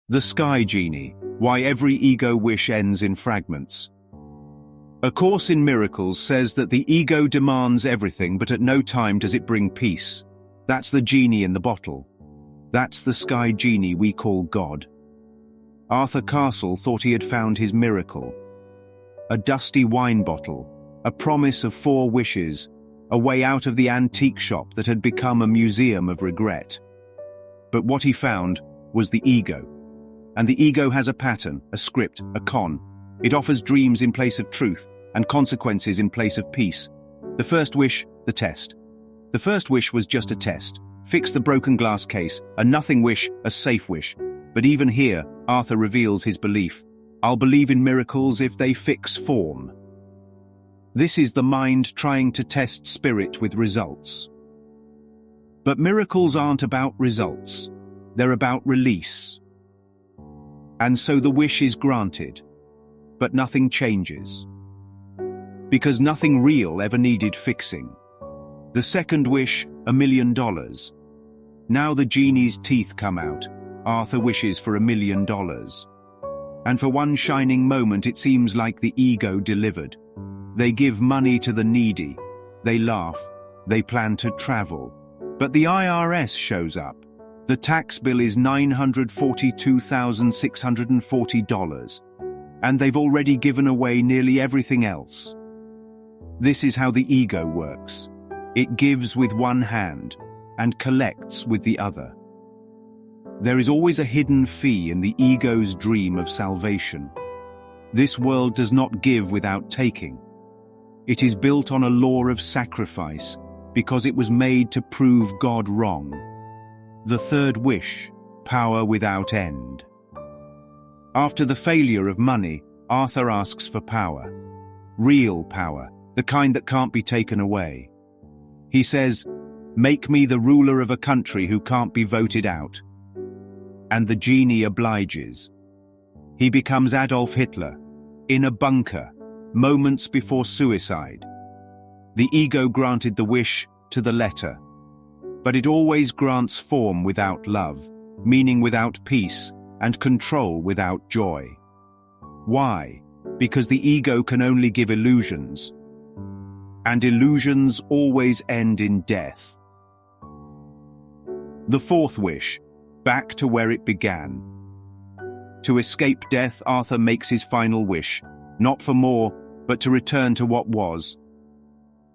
The Sky Genie, Why Every Ego Wish Ends in Fragments. A Course in Miracles says that the ego demands everything, but at no time does it bring peace. That's the genie in the bottle. That's the Sky Genie we call God. Arthur Castle thought he had found his miracle. A dusty wine bottle, a promise of 4 wishes, a way out of the antique shop that had become a museum of regret. But what he found was the ego. And the ego has a pattern, a script, a con. It offers dreams in place of truth and consequences in place of peace. The first wish, the test. The first wish was just a test. Fix the broken glass case, a nothing wish, a safe wish. But even here, Arthur reveals his belief. I'll believe in miracles if they fix form. This is the mind trying to test spirit with results. But miracles aren't about results. They're about release. And so the wish is granted, but nothing changes. Because nothing real ever needed fixing. The second wish, $1 million. Now the genie's teeth come out. Arthur wishes for $1 million. And for one shining moment it seems like the ego delivered. They give money to the needy. They laugh. They plan to travel. But the IRS shows up. The tax bill is $942,640, and they've already given away nearly everything else. This is how the ego works. It gives with one hand and collects with the other. There is always a hidden fee in the ego's dream of salvation. This world does not give without taking. It is built on a law of sacrifice because it was made to prove God wrong. The third wish, power without end. After the failure of money, Arthur asks for power. Real power, the kind that can't be taken away. He says, "Make me the ruler of a country who can't be voted out." And the genie obliges. He becomes Adolf Hitler, in a bunker, moments before suicide. The ego granted the wish to the letter. But it always grants form without love, meaning without peace, and control without joy. Why? Because the ego can only give illusions. And illusions always end in death. The fourth wish, back to where it began. To escape death, Arthur makes his final wish, not for more, but to return to what was.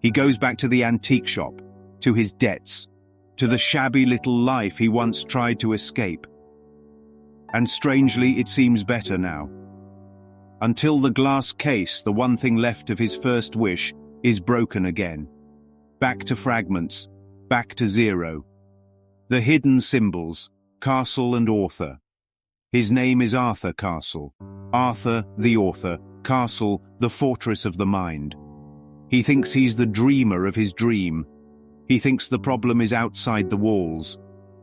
He goes back to the antique shop, to his debts, to the shabby little life he once tried to escape. And strangely, it seems better now. Until the glass case, the one thing left of his first wish, is broken again. Back to fragments, back to zero. The hidden symbols, Castle and author. His name is Arthur Castle. Arthur, the author. Castle, the fortress of the mind. He thinks he's the dreamer of his dream. He thinks the problem is outside the walls.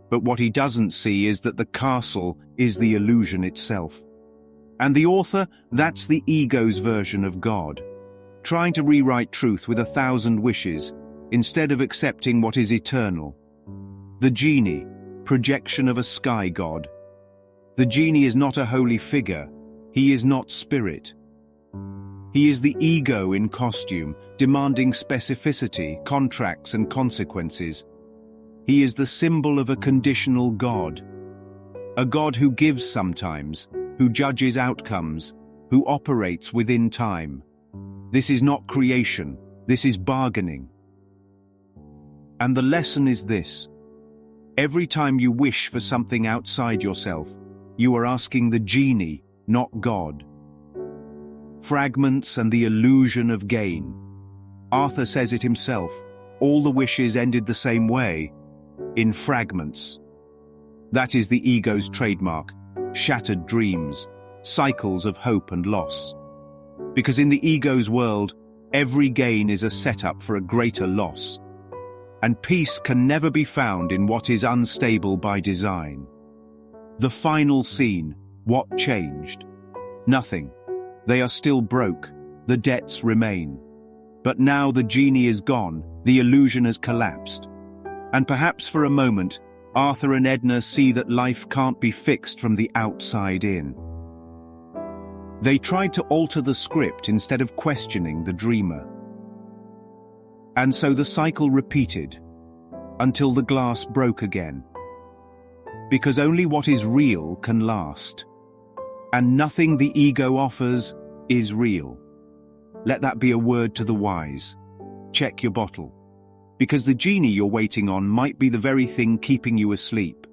But what he doesn't see is that the castle is the illusion itself. And the author, that's the ego's version of God. Trying to rewrite truth with 1,000 wishes, instead of accepting what is eternal. The genie, projection of a sky god. The genie is not a holy figure. He is not spirit. He is the ego in costume, demanding specificity, contracts, and consequences. He is the symbol of a conditional God. A God who gives sometimes, who judges outcomes, who operates within time. This is not creation, this is bargaining. And the lesson is this. Every time you wish for something outside yourself, you are asking the genie, not God. Fragments and the illusion of gain. Arthur says it himself. All the wishes ended the same way, in fragments. That is the ego's trademark, shattered dreams, cycles of hope and loss. Because in the ego's world, every gain is a setup for a greater loss. And peace can never be found in what is unstable by design. The final scene, what changed? Nothing. They are still broke, the debts remain. But now the genie is gone, the illusion has collapsed. And perhaps for a moment, Arthur and Edna see that life can't be fixed from the outside in. They tried to alter the script instead of questioning the dreamer. And so the cycle repeated, until the glass broke again. Because only what is real can last. And nothing the ego offers is real. Let that be a word to the wise. Check your bottle. Because the genie you're waiting on might be the very thing keeping you asleep.